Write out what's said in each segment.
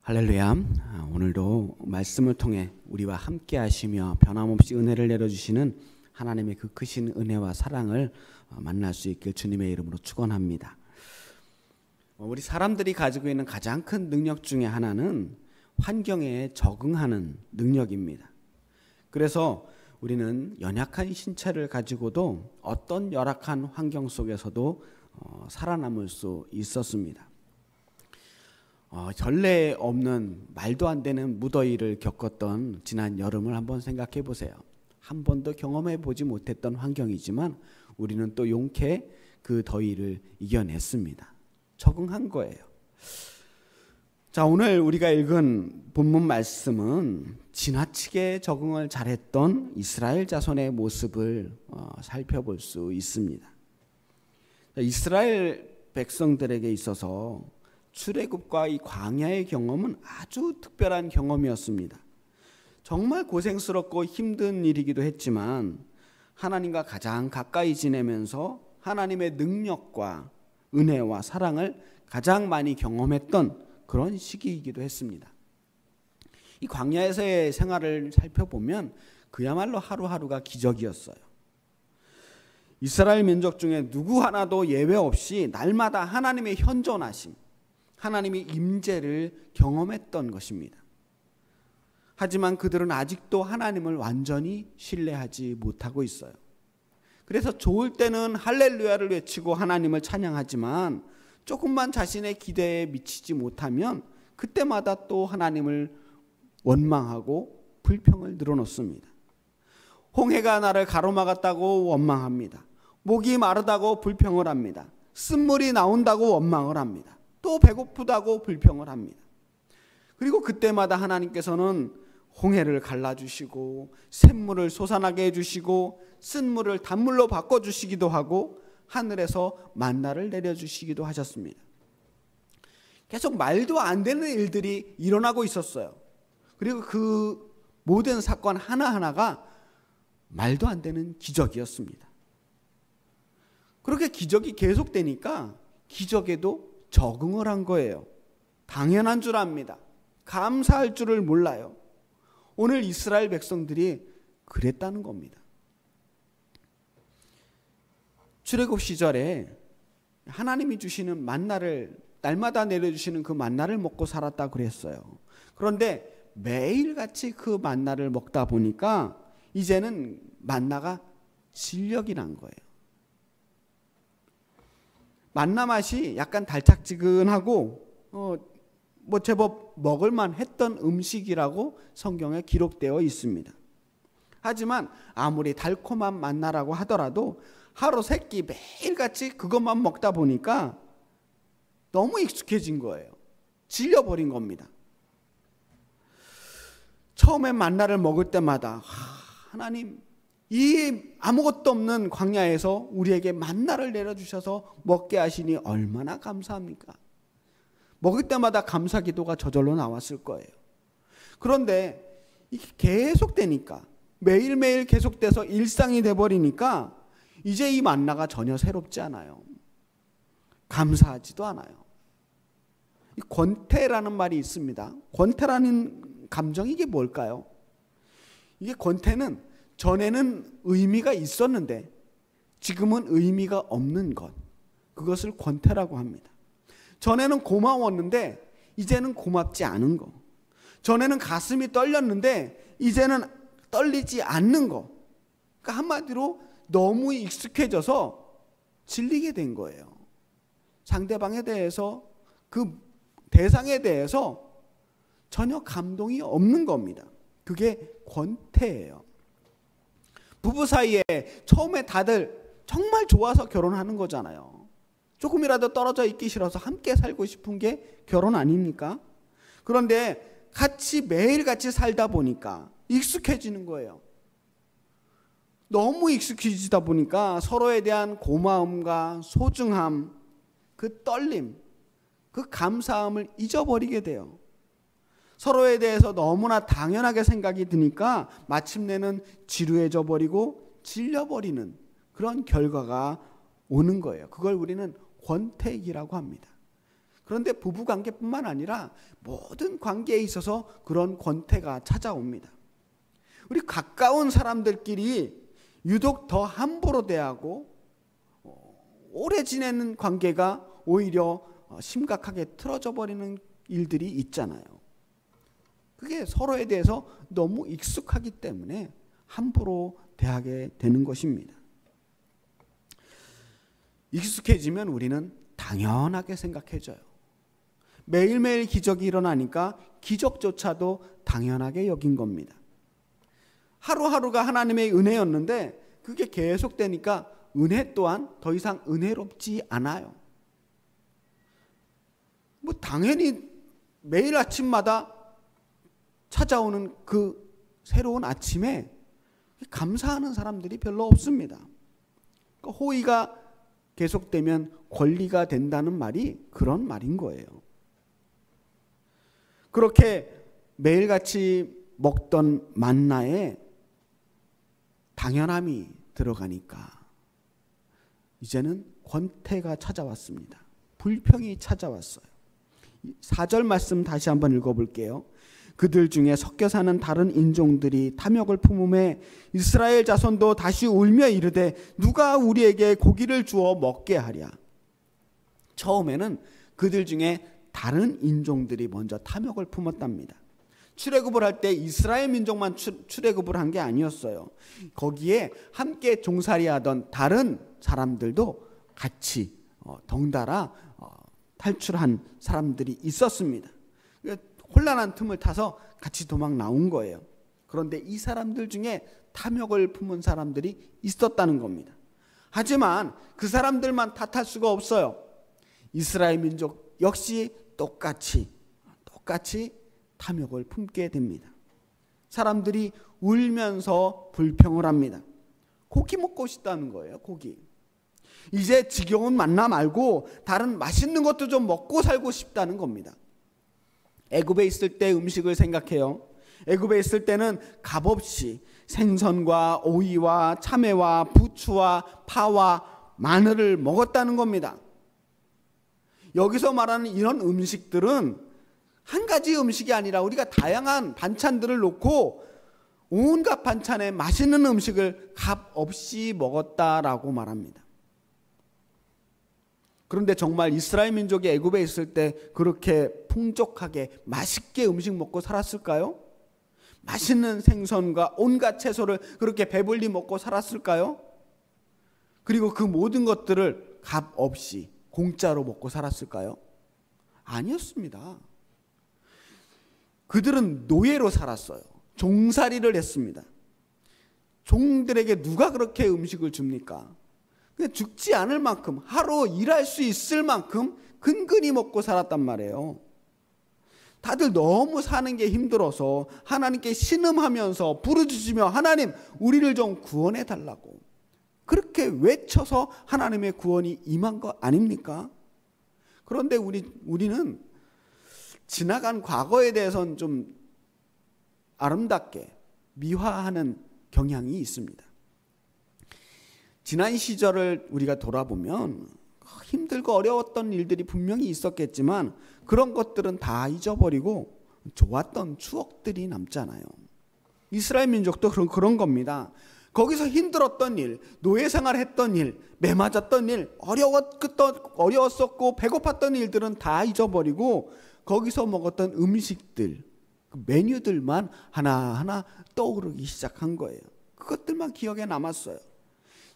할렐루야. 오늘도 말씀을 통해 우리와 함께 하시며 변함없이 은혜를 내려주시는 하나님의 그 크신 은혜와 사랑을 만날 수 있길 주님의 이름으로 축원합니다. 우리 사람들이 가지고 있는 가장 큰 능력 중에 하나는 환경에 적응하는 능력입니다. 그래서 우리는 연약한 신체를 가지고도 어떤 열악한 환경 속에서도 살아남을 수 있었습니다. 전례 없는 말도 안 되는 무더위를 겪었던 지난 여름을 한번 생각해 보세요. 한 번도 경험해 보지 못했던 환경이지만 우리는 또 용케 그 더위를 이겨냈습니다. 적응한 거예요. 자, 오늘 우리가 읽은 본문 말씀은 지나치게 적응을 잘했던 이스라엘 자손의 모습을 살펴볼 수 있습니다. 이스라엘 백성들에게 있어서 출애굽과 이 광야의 경험은 아주 특별한 경험이었습니다. 정말 고생스럽고 힘든 일이기도 했지만 하나님과 가장 가까이 지내면서 하나님의 능력과 은혜와 사랑을 가장 많이 경험했던 그런 시기이기도 했습니다. 이 광야에서의 생활을 살펴보면 그야말로 하루하루가 기적이었어요. 이스라엘 민족 중에 누구 하나도 예외 없이 날마다 하나님의 현존하심, 하나님의 임재를 경험했던 것입니다. 하지만 그들은 아직도 하나님을 완전히 신뢰하지 못하고 있어요. 그래서 좋을 때는 할렐루야를 외치고 하나님을 찬양하지만 조금만 자신의 기대에 미치지 못하면 그때마다 또 하나님을 원망하고 불평을 늘어놓습니다. 홍해가 나를 가로막았다고 원망합니다. 목이 마르다고 불평을 합니다. 쓴물이 나온다고 원망을 합니다. 또 배고프다고 불평을 합니다. 그리고 그때마다 하나님께서는 홍해를 갈라주시고 샘물을 솟아나게 해주시고 쓴물을 단물로 바꿔주시기도 하고 하늘에서 만나를 내려주시기도 하셨습니다. 계속 말도 안 되는 일들이 일어나고 있었어요. 그리고 그 모든 사건 하나하나가 말도 안 되는 기적이었습니다. 그렇게 기적이 계속되니까 기적에도 적응을 한 거예요. 당연한 줄 압니다. 감사할 줄을 몰라요. 오늘 이스라엘 백성들이 그랬다는 겁니다. 출애굽 시절에 하나님이 주시는 만나를 날마다 내려주시는 그 만나를 먹고 살았다 그랬어요. 그런데 매일같이 그 만나를 먹다 보니까 이제는 만나가 질력이 난 거예요. 만나 맛이 약간 달짝지근하고 제법 먹을만 했던 음식이라고 성경에 기록되어 있습니다. 하지만 아무리 달콤한 만나라고 하더라도 하루 세 끼 매일같이 그것만 먹다 보니까 너무 익숙해진 거예요. 질려버린 겁니다. 처음에 만나를 먹을 때마다 하나님, 이 아무것도 없는 광야에서 우리에게 만나를 내려주셔서 먹게 하시니 얼마나 감사합니까? 먹을 때마다 감사 기도가 저절로 나왔을 거예요. 그런데 이게 계속되니까 매일매일 계속돼서 일상이 돼버리니까 이제 이 만나가 전혀 새롭지 않아요. 감사하지도 않아요. 이 권태라는 말이 있습니다. 권태라는 감정이 이게 뭘까요? 이게 권태는 전에는 의미가 있었는데 지금은 의미가 없는 것, 그것을 권태라고 합니다. 전에는 고마웠는데 이제는 고맙지 않은 거, 전에는 가슴이 떨렸는데 이제는 떨리지 않는 거, 그러니까 한마디로 너무 익숙해져서 질리게 된 거예요. 상대방에 대해서, 그 대상에 대해서 전혀 감동이 없는 겁니다. 그게 권태예요. 부부 사이에 처음에 다들 정말 좋아서 결혼하는 거잖아요. 조금이라도 떨어져 있기 싫어서 함께 살고 싶은 게 결혼 아닙니까? 그런데 같이 매일같이 살다 보니까 익숙해지는 거예요. 너무 익숙해지다 보니까 서로에 대한 고마움과 소중함, 그 떨림, 그 감사함을 잊어버리게 돼요. 서로에 대해서 너무나 당연하게 생각이 드니까 마침내는 지루해져 버리고 질려버리는 그런 결과가 오는 거예요. 그걸 우리는 권태기라고 합니다. 그런데 부부 관계뿐만 아니라 모든 관계에 있어서 그런 권태가 찾아옵니다. 우리 가까운 사람들끼리 유독 더 함부로 대하고 오래 지내는 관계가 오히려 심각하게 틀어져 버리는 일들이 있잖아요. 그게 서로에 대해서 너무 익숙하기 때문에 함부로 대하게 되는 것입니다. 익숙해지면 우리는 당연하게 생각해져요. 매일매일 기적이 일어나니까 기적조차도 당연하게 여긴 겁니다. 하루하루가 하나님의 은혜였는데 그게 계속되니까 은혜 또한 더 이상 은혜롭지 않아요. 뭐 당연히 매일 아침마다 찾아오는 그 새로운 아침에 감사하는 사람들이 별로 없습니다. 그러니까 호의가 계속되면 권리가 된다는 말이 그런 말인 거예요. 그렇게 매일같이 먹던 만나에 당연함이 들어가니까 이제는 권태가 찾아왔습니다. 불평이 찾아왔어요. 4절 말씀 다시 한번 읽어볼게요. 그들 중에 섞여 사는 다른 인종들이 탐욕을 품음에 이스라엘 자손도 다시 울며 이르되 누가 우리에게 고기를 주어 먹게 하랴. 처음에는 그들 중에 다른 인종들이 먼저 탐욕을 품었답니다. 출애굽을 할 때 이스라엘 민족만 출애굽을 한 게 아니었어요. 거기에 함께 종살이하던 다른 사람들도 같이 덩달아 탈출한 사람들이 있었습니다. 혼란한 틈을 타서 같이 도망 나온 거예요. 그런데 이 사람들 중에 탐욕을 품은 사람들이 있었다는 겁니다. 하지만 그 사람들만 탓할 수가 없어요. 이스라엘 민족 역시 똑같이 탐욕을 품게 됩니다. 사람들이 울면서 불평을 합니다. 고기 먹고 싶다는 거예요. 고기. 이제 지겨운 만나 말고 다른 맛있는 것도 좀 먹고 살고 싶다는 겁니다. 애굽에 있을 때 음식을 생각해요. 애굽에 있을 때는 값없이 생선과 오이와 참외와 부추와 파와 마늘을 먹었다는 겁니다. 여기서 말하는 이런 음식들은 한 가지 음식이 아니라 우리가 다양한 반찬들을 놓고 온갖 반찬에 맛있는 음식을 값없이 먹었다라고 말합니다. 그런데 정말 이스라엘 민족이 애굽에 있을 때 그렇게 풍족하게 맛있게 음식 먹고 살았을까요? 맛있는 생선과 온갖 채소를 그렇게 배불리 먹고 살았을까요? 그리고 그 모든 것들을 값없이 공짜로 먹고 살았을까요? 아니었습니다. 그들은 노예로 살았어요. 종살이를 했습니다. 종들에게 누가 그렇게 음식을 줍니까? 죽지 않을 만큼 하루 일할 수 있을 만큼 근근히 먹고 살았단 말이에요. 다들 너무 사는 게 힘들어서 하나님께 신음하면서 부르짖으며 하나님 우리를 좀 구원해 달라고 그렇게 외쳐서 하나님의 구원이 임한 거 아닙니까? 그런데 우리는 지나간 과거에 대해서는 좀 아름답게 미화하는 경향이 있습니다. 지난 시절을 우리가 돌아보면 힘들고 어려웠던 일들이 분명히 있었겠지만 그런 것들은 다 잊어버리고 좋았던 추억들이 남잖아요. 이스라엘 민족도 그런 겁니다. 거기서 힘들었던 일, 노예 생활했던 일, 매 맞았던 일, 어려웠었고 배고팠던 일들은 다 잊어버리고 거기서 먹었던 음식들, 그 메뉴들만 하나하나 떠오르기 시작한 거예요. 그것들만 기억에 남았어요.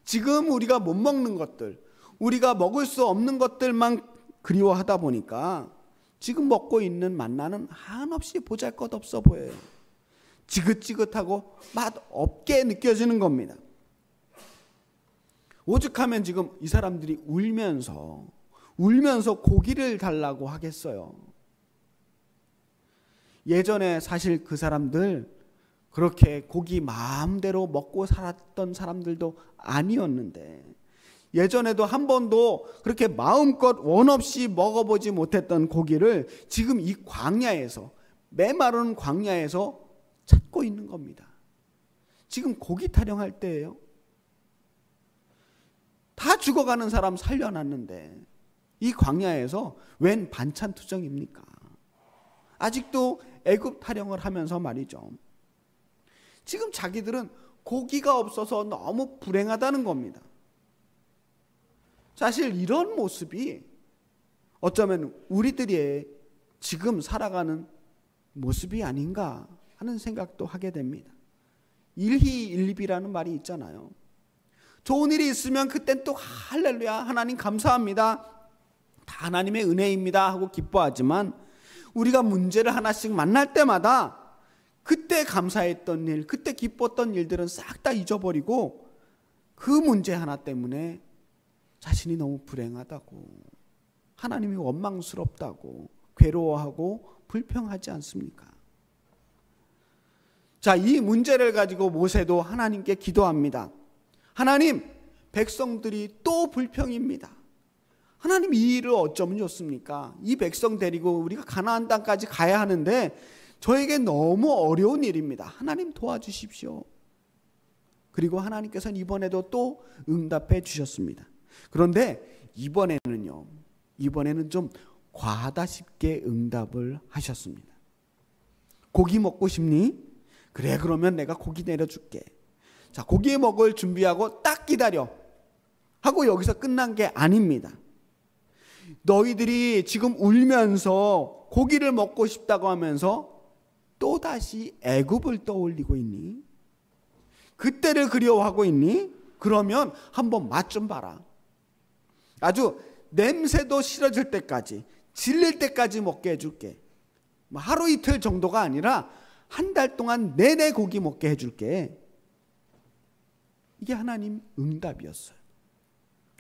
지금 우리가 못 먹는 것들, 우리가 먹을 수 없는 것들만 그리워하다 보니까 지금 먹고 있는 만나는 한없이 보잘것없어 보여요. 지긋지긋하고 맛없게 느껴지는 겁니다. 오죽하면 지금 이 사람들이 울면서 고기를 달라고 하겠어요. 예전에 사실 그 사람들 그렇게 고기 마음대로 먹고 살았던 사람들도 아니었는데 예전에도 한 번도 그렇게 마음껏 원 없이 먹어보지 못했던 고기를 지금 이 광야에서 메마른 광야에서 찾고 있는 겁니다. 지금 고기 타령할 때예요. 다 죽어가는 사람 살려놨는데 이 광야에서 웬 반찬 투정입니까? 아직도 애굽 타령을 하면서 말이죠. 지금 자기들은 고기가 없어서 너무 불행하다는 겁니다. 사실 이런 모습이 어쩌면 우리들의 지금 살아가는 모습이 아닌가 하는 생각도 하게 됩니다. 일희일비라는 말이 있잖아요. 좋은 일이 있으면 그땐 또 할렐루야, 하나님 감사합니다, 다 하나님의 은혜입니다 하고 기뻐하지만, 우리가 문제를 하나씩 만날 때마다 그때 감사했던 일, 그때 기뻤던 일들은 싹 다 잊어버리고 그 문제 하나 때문에 자신이 너무 불행하다고, 하나님이 원망스럽다고 괴로워하고 불평하지 않습니까? 자, 이 문제를 가지고 모세도 하나님께 기도합니다. 하나님, 백성들이 또 불평입니다. 하나님, 이 일을 어쩌면 좋습니까? 이 백성 데리고 우리가 가나안 땅까지 가야 하는데 저에게 너무 어려운 일입니다. 하나님 도와주십시오. 그리고 하나님께서는 이번에도 또 응답해 주셨습니다. 그런데 이번에는 좀 과하다쉽게 응답을 하셨습니다. 고기 먹고 싶니? 그래, 그러면 내가 고기 내려줄게. 자, 고기 먹을 준비하고 딱 기다려 하고 여기서 끝난 게 아닙니다. 너희들이 지금 울면서 고기를 먹고 싶다고 하면서 또다시 애굽을 떠올리고 있니? 그때를 그리워하고 있니? 그러면 한번 맛 좀 봐라. 아주 냄새도 싫어질 때까지, 질릴 때까지 먹게 해줄게. 하루 이틀 정도가 아니라 한 달 동안 내내 고기 먹게 해줄게. 이게 하나님 응답이었어요.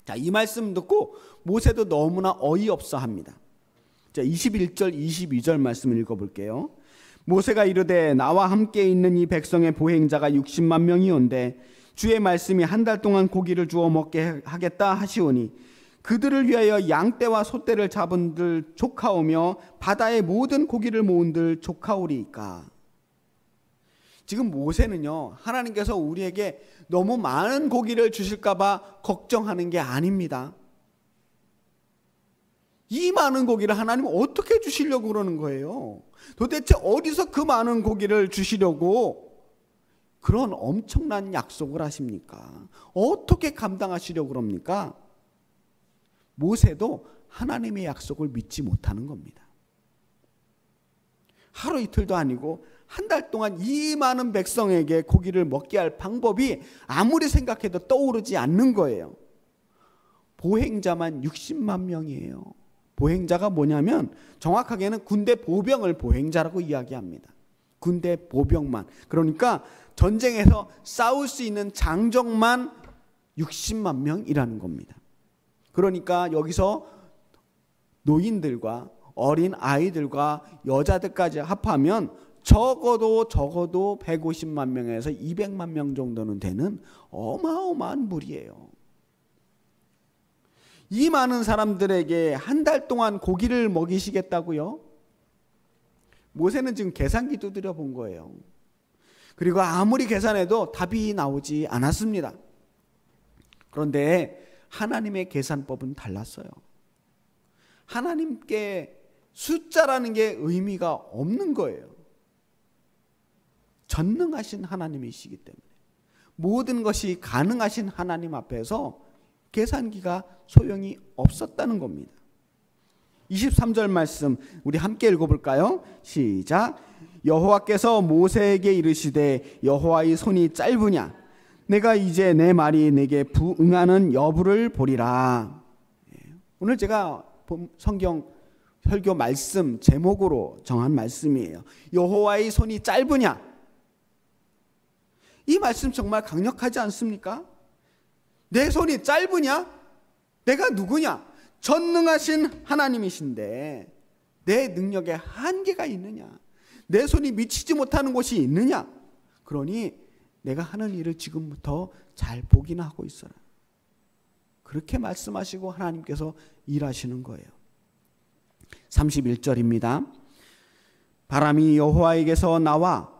자, 이 말씀 듣고 모세도 너무나 어이없어 합니다. 자, 21절 22절 말씀을 읽어볼게요. 모세가 이르되 나와 함께 있는 이 백성의 보행자가 60만 명이온데 주의 말씀이 한 달 동안 고기를 주어 먹게 하겠다 하시오니 그들을 위하여 양떼와 소떼를 잡은들 족하오며 바다의 모든 고기를 모은들 족하오리이까. 지금 모세는요, 하나님께서 우리에게 너무 많은 고기를 주실까 봐 걱정하는 게 아닙니다. 이 많은 고기를 하나님 어떻게 주시려고 그러는 거예요? 도대체 어디서 그 많은 고기를 주시려고 그런 엄청난 약속을 하십니까? 어떻게 감당하시려고 그럽니까? 모세도 하나님의 약속을 믿지 못하는 겁니다. 하루 이틀도 아니고 한 달 동안 이 많은 백성에게 고기를 먹게 할 방법이 아무리 생각해도 떠오르지 않는 거예요. 보행자만 60만 명이에요. 보행자가 뭐냐면 정확하게는 군대 보병을 보행자라고 이야기합니다. 군대 보병만. 그러니까 전쟁에서 싸울 수 있는 장정만 60만 명이라는 겁니다. 그러니까 여기서 노인들과 어린 아이들과 여자들까지 합하면 적어도 150만 명에서 200만 명 정도는 되는 어마어마한 무리예요. 이 많은 사람들에게 한 달 동안 고기를 먹이시겠다고요? 모세는 지금 계산기 두드려 본 거예요. 그리고 아무리 계산해도 답이 나오지 않았습니다. 그런데 하나님의 계산법은 달랐어요. 하나님께 숫자라는 게 의미가 없는 거예요. 전능하신 하나님이시기 때문에 모든 것이 가능하신 하나님 앞에서 계산기가 소용이 없었다는 겁니다. 23절 말씀 우리 함께 읽어볼까요? 시작. 여호와께서 모세에게 이르시되 여호와의 손이 짧으냐? 내가 이제 내 말이 내게 부응하는 여부를 보리라. 오늘 제가 성경 설교 말씀 제목으로 정한 말씀이에요. 여호와의 손이 짧으냐? 이 말씀 정말 강력하지 않습니까? 내 손이 짧으냐? 내가 누구냐? 전능하신 하나님이신데 내 능력에 한계가 있느냐? 내 손이 미치지 못하는 곳이 있느냐? 그러니 내가 하는 일을 지금부터 잘 보기나 하고 있어라. 그렇게 말씀하시고 하나님께서 일하시는 거예요. 31절입니다. 바람이 여호와에게서 나와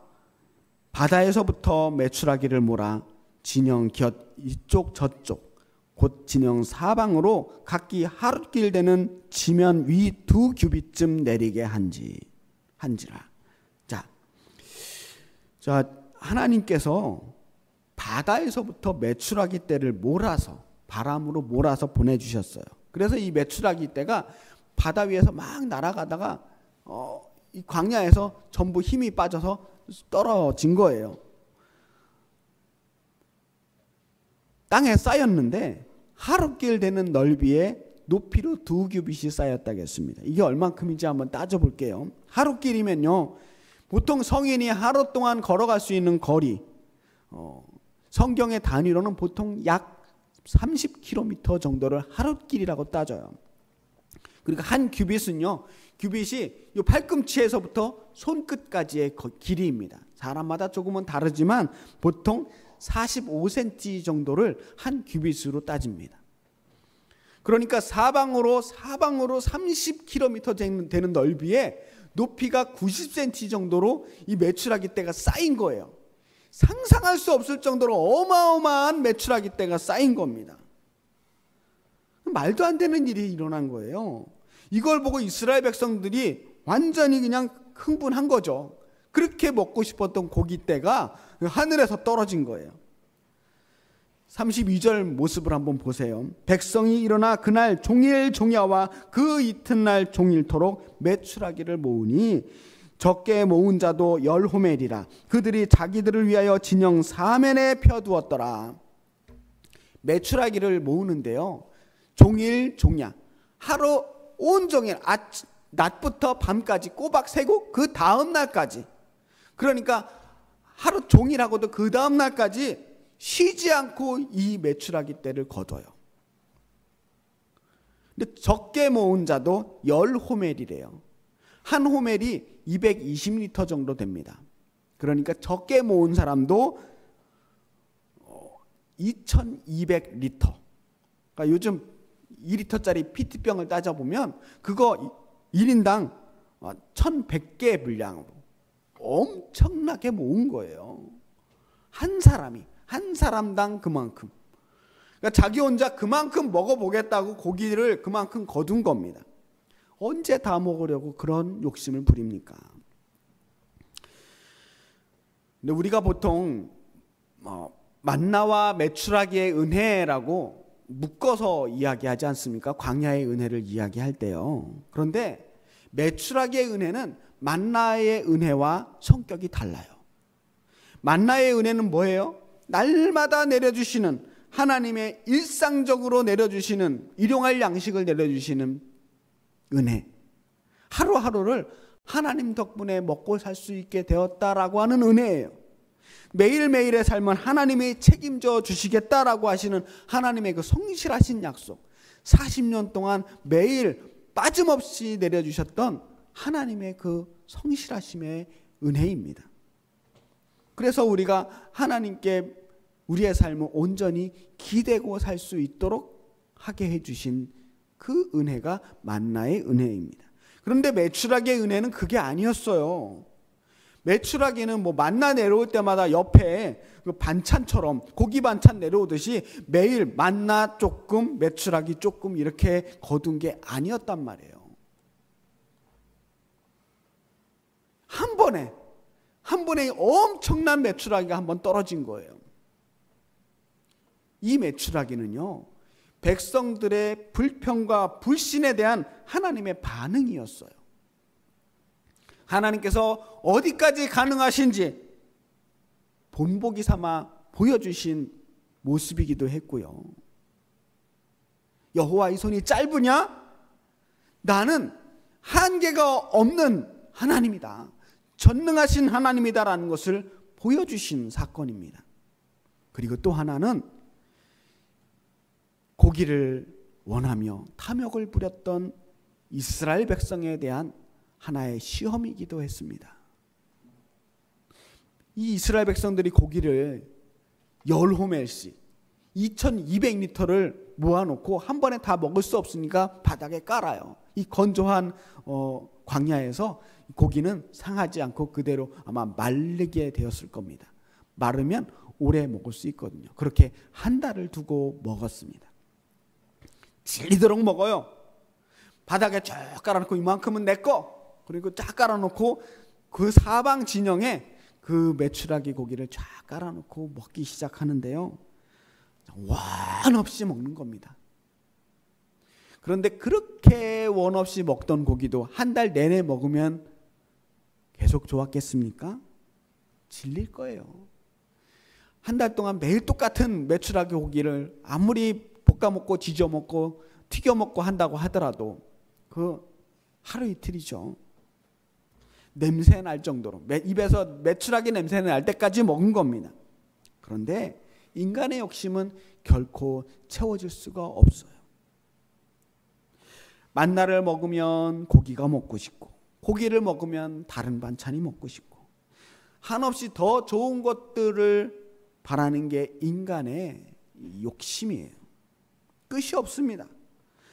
바다에서부터 메추라기를 몰아 진영 곁 이쪽 저쪽 곧 진영 사방으로 각기 하룻길 되는 지면 위 2규빗쯤 내리게 한지라. 자, 하나님께서 바다에서부터 메추라기 떼를 몰아서 바람으로 몰아서 보내주셨어요. 그래서 이 메추라기 떼가 바다 위에서 막 날아가다가 이 광야에서 전부 힘이 빠져서 떨어진 거예요. 땅에 쌓였는데 하룻길 되는 넓이에 높이로 2규빗이 쌓였다겠습니다. 이게 얼만큼인지 한번 따져볼게요. 하룻길이면요, 보통 성인이 하루 동안 걸어갈 수 있는 거리, 성경의 단위로는 보통 약 30km 정도를 하룻길이라고 따져요. 그러니까 한 규빗은요, 규빗이 이 팔꿈치에서부터 손끝까지의 길이입니다. 사람마다 조금은 다르지만 보통 45cm 정도를 한 규빗으로 따집니다. 그러니까 사방으로 30km 되는 넓이에 높이가 90cm 정도로 이 메추라기 떼가 쌓인 거예요. 상상할 수 없을 정도로 어마어마한 메추라기 떼가 쌓인 겁니다. 말도 안 되는 일이 일어난 거예요. 이걸 보고 이스라엘 백성들이 완전히 그냥 흥분한 거죠. 그렇게 먹고 싶었던 고깃떼가 하늘에서 떨어진 거예요. 32절 모습을 한번 보세요. 백성이 일어나 그날 종일 종야와 그 이튿날 종일토록 메추라기를 모으니 적게 모은 자도 10호멜이라. 그들이 자기들을 위하여 진영 사면에 펴두었더라. 메추라기를 모으는데요, 종일 종야, 하루 온종일 낮부터 밤까지 꼬박 새고 그 다음 날까지, 그러니까 하루 종일하고도 그 다음 날까지 쉬지 않고 이 메추라기 떼를 거둬요. 근데 적게 모은 자도 10호멜이래요. 한 호멜이 220리터 정도 됩니다. 그러니까 적게 모은 사람도 2200리터. 그러니까 요즘 2리터짜리 PT병을 따져보면 그거 1인당 1100개 분량으로 엄청나게 모은 거예요. 한 사람당 그만큼. 그러니까 자기 혼자 그만큼 먹어보겠다고 고기를 그만큼 거둔 겁니다. 언제 다 먹으려고 그런 욕심을 부립니까? 근데 우리가 보통 만나와 메추라기의 은혜라고 묶어서 이야기하지 않습니까? 광야의 은혜를 이야기할 때요. 그런데 메추라기의 은혜는 만나의 은혜와 성격이 달라요. 만나의 은혜는 뭐예요? 날마다 내려주시는, 하나님의 일상적으로 내려주시는, 일용할 양식을 내려주시는 은혜. 하루하루를 하나님 덕분에 먹고 살 수 있게 되었다라고 하는 은혜예요. 매일매일의 삶은 하나님이 책임져 주시겠다라고 하시는 하나님의 그 성실하신 약속, 40년 동안 매일 빠짐없이 내려주셨던 하나님의 그 성실하심의 은혜입니다. 그래서 우리가 하나님께 우리의 삶을 온전히 기대고 살 수 있도록 하게 해주신 그 은혜가 만나의 은혜입니다. 그런데 메추라기의 은혜는 그게 아니었어요. 메추라기는 뭐 만나 내려올 때마다 옆에 그 반찬처럼 고기 반찬 내려오듯이 매일 만나 조금, 메추라기 조금 이렇게 거둔 게 아니었단 말이에요. 한 번에 엄청난 메추라기가 한번 떨어진 거예요. 이 메추라기는요, 백성들의 불평과 불신에 대한 하나님의 반응이었어요. 하나님께서 어디까지 가능하신지 본보기 삼아 보여주신 모습이기도 했고요. 여호와 이 손이 짧으냐? 나는 한계가 없는 하나님이다. 전능하신 하나님이다라는 것을 보여주신 사건입니다. 그리고 또 하나는 고기를 원하며 탐욕을 부렸던 이스라엘 백성에 대한 하나의 시험이기도 했습니다. 이 이스라엘 백성들이 고기를 10호멜씩 2200리터를 모아놓고 한 번에 다 먹을 수 없으니까 바닥에 깔아요. 이 건조한 광야에서 고기는 상하지 않고 그대로 아마 마르게 되었을 겁니다. 마르면 오래 먹을 수 있거든요. 그렇게 한 달을 두고 먹었습니다. 질리도록 먹어요. 바닥에 쫙 깔아놓고 이만큼은 내 거, 그리고 쫙 깔아놓고 그 사방 진영에 그 메추라기 고기를 쫙 깔아놓고 먹기 시작하는데요. 원 없이 먹는 겁니다. 그런데 그렇게 원 없이 먹던 고기도 한 달 내내 먹으면 계속 좋았겠습니까? 질릴 거예요. 한 달 동안 매일 똑같은 메추라기 고기를 아무리 볶아 먹고 지져 먹고 튀겨 먹고 한다고 하더라도 그 하루 이틀이죠. 냄새 날 정도로 입에서 메추라기 냄새 날 때까지 먹은 겁니다. 그런데 인간의 욕심은 결코 채워질 수가 없어요. 만나를 먹으면 고기가 먹고 싶고, 고기를 먹으면 다른 반찬이 먹고 싶고, 한없이 더 좋은 것들을 바라는 게 인간의 욕심이에요. 끝이 없습니다.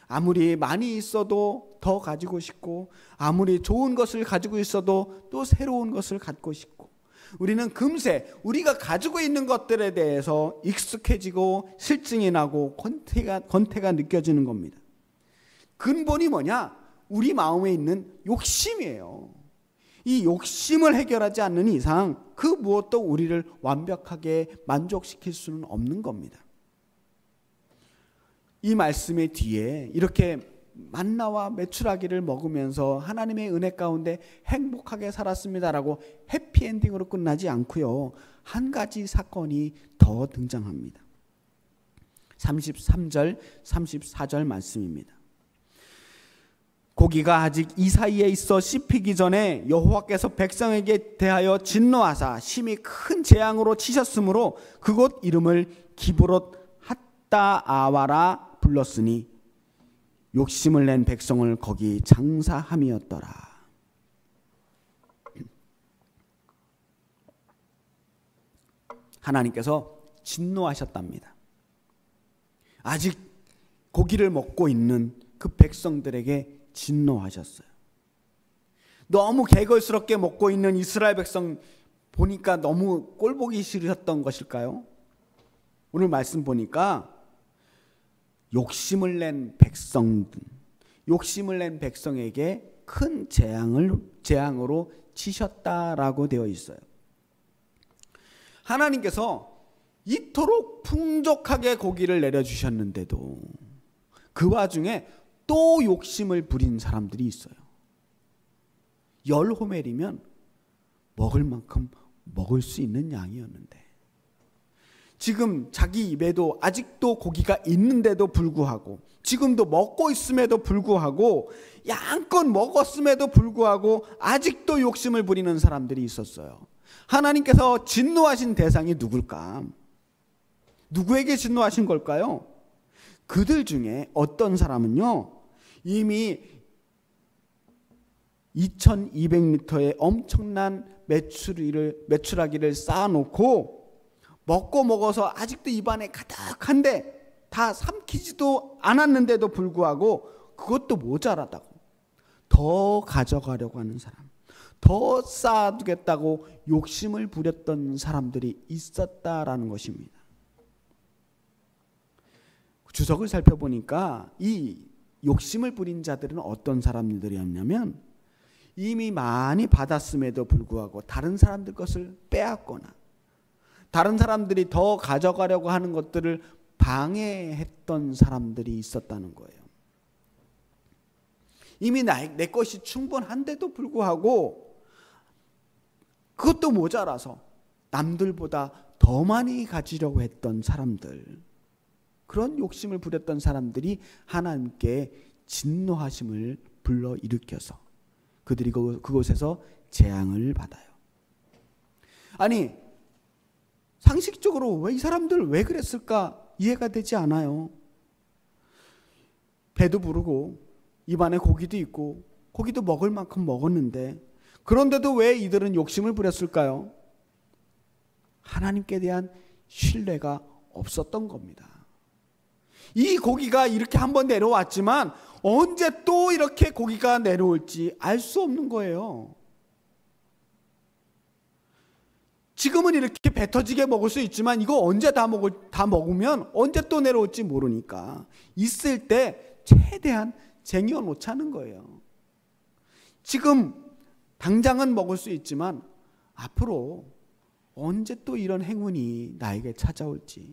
아무리 많이 있어도 더 가지고 싶고, 아무리 좋은 것을 가지고 있어도 또 새로운 것을 갖고 싶고, 우리는 금세 우리가 가지고 있는 것들에 대해서 익숙해지고 실증이 나고 권태가 느껴지는 겁니다. 근본이 뭐냐? 우리 마음에 있는 욕심이에요. 이 욕심을 해결하지 않는 이상 그 무엇도 우리를 완벽하게 만족시킬 수는 없는 겁니다. 이 말씀의 뒤에 이렇게 만나와 메추라기를 먹으면서 하나님의 은혜 가운데 행복하게 살았습니다라고 해피엔딩으로 끝나지 않고요. 한 가지 사건이 더 등장합니다. 33절, 34절 말씀입니다. 고기가 아직 이 사이에 있어 씹히기 전에 여호와께서 백성에게 대하여 진노하사 심히 큰 재앙으로 치셨으므로 그곳 이름을 기브롯 핫다아와라 불렀으니 욕심을 낸 백성을 거기 장사함이었더라. 하나님께서 진노하셨답니다. 아직 고기를 먹고 있는 그 백성들에게 진노하셨어요. 너무 개걸스럽게 먹고 있는 이스라엘 백성 보니까 너무 꼴보기 싫으셨던 것일까요? 오늘 말씀 보니까 욕심을 낸 백성에게 큰 재앙으로 치셨다라고 되어 있어요. 하나님께서 이토록 풍족하게 고기를 내려주셨는데도 그 와중에 또 욕심을 부린 사람들이 있어요. 10호멜이면 먹을 만큼 먹을 수 있는 양이었는데 지금 자기 입에도 아직도 고기가 있는데도 불구하고 지금도 먹고 있음에도 불구하고 양껏 먹었음에도 불구하고 아직도 욕심을 부리는 사람들이 있었어요. 하나님께서 진노하신 대상이 누굴까? 누구에게 진노하신 걸까요? 그들 중에 어떤 사람은요, 이미 2200리터의 엄청난 메추라기를 쌓아놓고 먹고 먹어서 아직도 입안에 가득한데 다 삼키지도 않았는데도 불구하고 그것도 모자라다고 더 가져가려고 하는 사람, 더 쌓아두겠다고 욕심을 부렸던 사람들이 있었다라는 것입니다. 주석을 살펴보니까 이 욕심을 부린 자들은 어떤 사람들이었냐면 이미 많이 받았음에도 불구하고 다른 사람들 것을 빼앗거나 다른 사람들이 더 가져가려고 하는 것들을 방해했던 사람들이 있었다는 거예요. 이미 내 것이 충분한데도 불구하고 그것도 모자라서 남들보다 더 많이 가지려고 했던 사람들, 그런 욕심을 부렸던 사람들이 하나님께 진노하심을 불러일으켜서 그들이 그곳에서 재앙을 받아요. 아니, 상식적으로 왜 이 사람들 왜 그랬을까 이해가 되지 않아요. 배도 부르고 입안에 고기도 있고 고기도 먹을 만큼 먹었는데 그런데도 왜 이들은 욕심을 부렸을까요? 하나님께 대한 신뢰가 없었던 겁니다. 이 고기가 이렇게 한번 내려왔지만 언제 또 이렇게 고기가 내려올지 알 수 없는 거예요. 지금은 이렇게 배 터지게 먹을 수 있지만 이거 언제 다 먹으면 언제 또 내려올지 모르니까 있을 때 최대한 쟁여놓자는 거예요. 지금 당장은 먹을 수 있지만 앞으로 언제 또 이런 행운이 나에게 찾아올지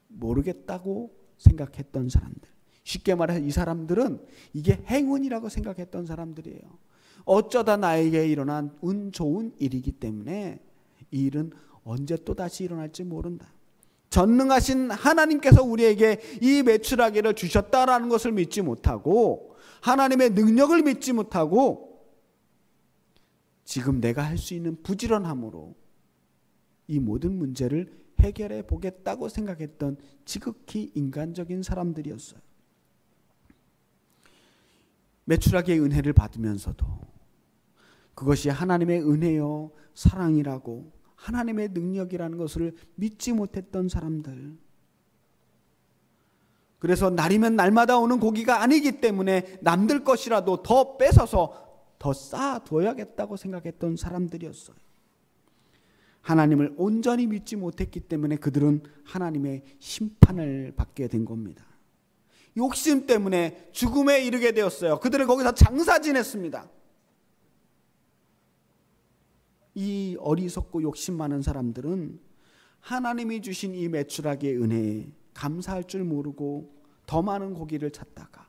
모르겠다고 생각했던 사람들. 쉽게 말해서 이 사람들은 이게 행운이라고 생각했던 사람들이에요. 어쩌다 나에게 일어난 운 좋은 일이기 때문에 이 일은 언제 또다시 일어날지 모른다. 전능하신 하나님께서 우리에게 이 메추라기를 주셨다라는 것을 믿지 못하고 하나님의 능력을 믿지 못하고 지금 내가 할 수 있는 부지런함으로 이 모든 문제를 해결해 보겠다고 생각했던 지극히 인간적인 사람들이었어요. 메추라기의 은혜를 받으면서도 그것이 하나님의 은혜요 사랑이라고 하나님의 능력이라는 것을 믿지 못했던 사람들. 그래서 날이면 날마다 오는 고기가 아니기 때문에 남들 것이라도 더 뺏어서 더 쌓아둬야겠다고 생각했던 사람들이었어요. 하나님을 온전히 믿지 못했기 때문에 그들은 하나님의 심판을 받게 된 겁니다. 욕심 때문에 죽음에 이르게 되었어요. 그들은 거기서 장사 지냈습니다. 이 어리석고 욕심 많은 사람들은 하나님이 주신 이 메추라기의 은혜에 감사할 줄 모르고 더 많은 고기를 찾다가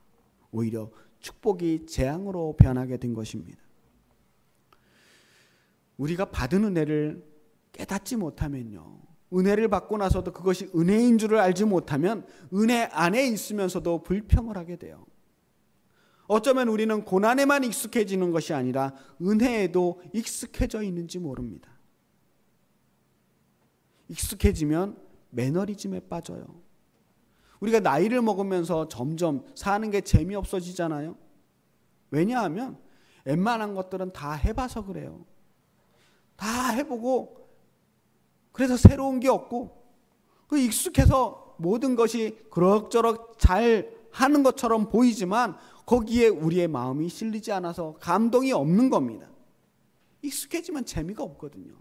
오히려 축복이 재앙으로 변하게 된 것입니다. 우리가 받은 은혜를 깨닫지 못하면요, 은혜를 받고 나서도 그것이 은혜인 줄을 알지 못하면 은혜 안에 있으면서도 불평을 하게 돼요. 어쩌면 우리는 고난에만 익숙해지는 것이 아니라 은혜에도 익숙해져 있는지 모릅니다. 익숙해지면 매너리즘에 빠져요. 우리가 나이를 먹으면서 점점 사는 게 재미없어지잖아요. 왜냐하면 웬만한 것들은 다 해봐서 그래요. 다 해보고 그래서 새로운 게 없고 그 익숙해서 모든 것이 그럭저럭 잘 하는 것처럼 보이지만 거기에 우리의 마음이 실리지 않아서 감동이 없는 겁니다. 익숙해지면 재미가 없거든요.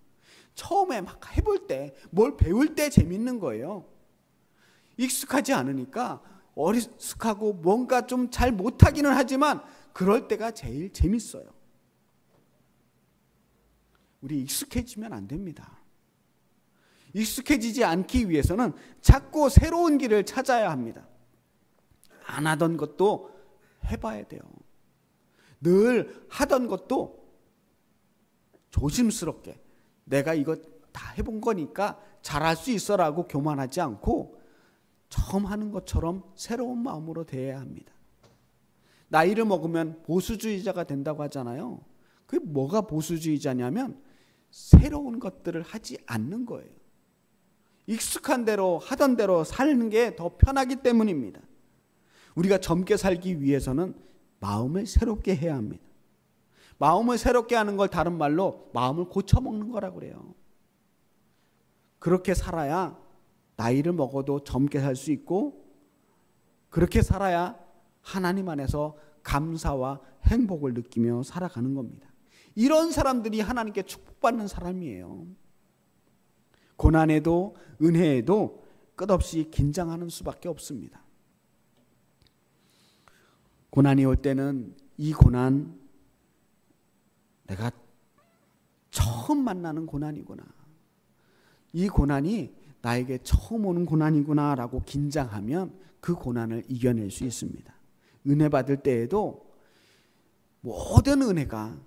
처음에 막 해볼 때, 뭘 배울 때 재밌는 거예요. 익숙하지 않으니까 어리숙하고 뭔가 좀 잘 못하기는 하지만 그럴 때가 제일 재밌어요. 우리 익숙해지면 안 됩니다. 익숙해지지 않기 위해서는 자꾸 새로운 길을 찾아야 합니다. 안 하던 것도 해봐야 돼요. 늘 하던 것도 조심스럽게 내가 이거 다 해본 거니까 잘할 수 있어라고 교만하지 않고 처음 하는 것처럼 새로운 마음으로 대해야 합니다. 나이를 먹으면 보수주의자가 된다고 하잖아요. 그게 뭐가 보수주의자냐면 새로운 것들을 하지 않는 거예요. 익숙한 대로 하던 대로 사는 게 더 편하기 때문입니다. 우리가 젊게 살기 위해서는 마음을 새롭게 해야 합니다. 마음을 새롭게 하는 걸 다른 말로 마음을 고쳐먹는 거라고 그래요. 그렇게 살아야 나이를 먹어도 젊게 살 수 있고 그렇게 살아야 하나님 안에서 감사와 행복을 느끼며 살아가는 겁니다. 이런 사람들이 하나님께 축복받는 사람이에요. 고난에도 은혜에도 끝없이 긴장하는 수밖에 없습니다. 고난이 올 때는 이 고난 내가 처음 만나는 고난이구나. 이 고난이 나에게 처음 오는 고난이구나 라고 긴장하면 그 고난을 이겨낼 수 있습니다. 은혜 받을 때에도 모든 은혜가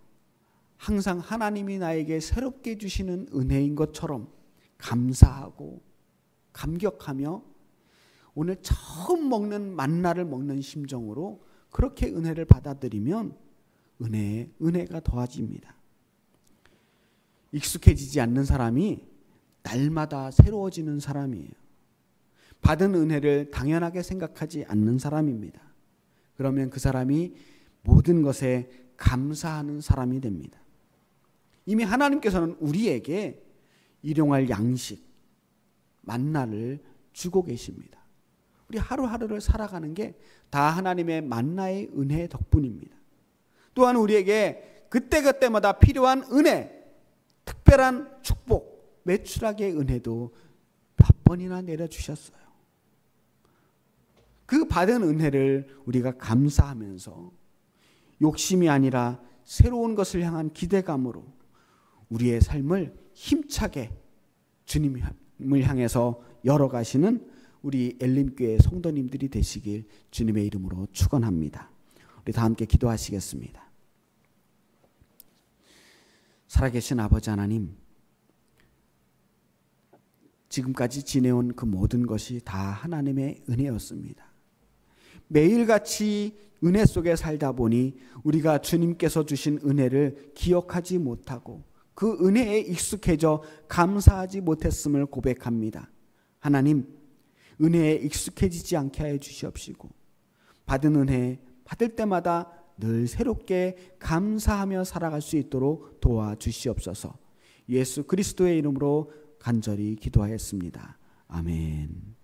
항상 하나님이 나에게 새롭게 주시는 은혜인 것처럼 감사하고 감격하며 오늘 처음 먹는 만나를 먹는 심정으로 그렇게 은혜를 받아들이면 은혜가 더해집니다. 익숙해지지 않는 사람이 날마다 새로워지는 사람이에요. 받은 은혜를 당연하게 생각하지 않는 사람입니다. 그러면 그 사람이 모든 것에 감사하는 사람이 됩니다. 이미 하나님께서는 우리에게 일용할 양식, 만나를 주고 계십니다. 우리 하루하루를 살아가는 게 다 하나님의 만나의 은혜 덕분입니다. 또한 우리에게 그때그때마다 필요한 은혜, 특별한 축복, 매출하게 은혜도 몇 번이나 내려주셨어요. 그 받은 은혜를 우리가 감사하면서 욕심이 아니라 새로운 것을 향한 기대감으로 우리의 삶을 힘차게 주님을 향해서 열어가시는 우리 엘림교회 성도님들이 되시길 주님의 이름으로 축원합니다. 우리 다 함께 기도하시겠습니다. 살아계신 아버지 하나님, 지금까지 지내온 그 모든 것이 다 하나님의 은혜였습니다. 매일같이 은혜 속에 살다 보니 우리가 주님께서 주신 은혜를 기억하지 못하고 그 은혜에 익숙해져 감사하지 못했음을 고백합니다. 하나님, 은혜에 익숙해지지 않게 하여 주시옵시고 받은 은혜 받을 때마다 늘 새롭게 감사하며 살아갈 수 있도록 도와주시옵소서. 예수 그리스도의 이름으로 간절히 기도하였습니다. 아멘.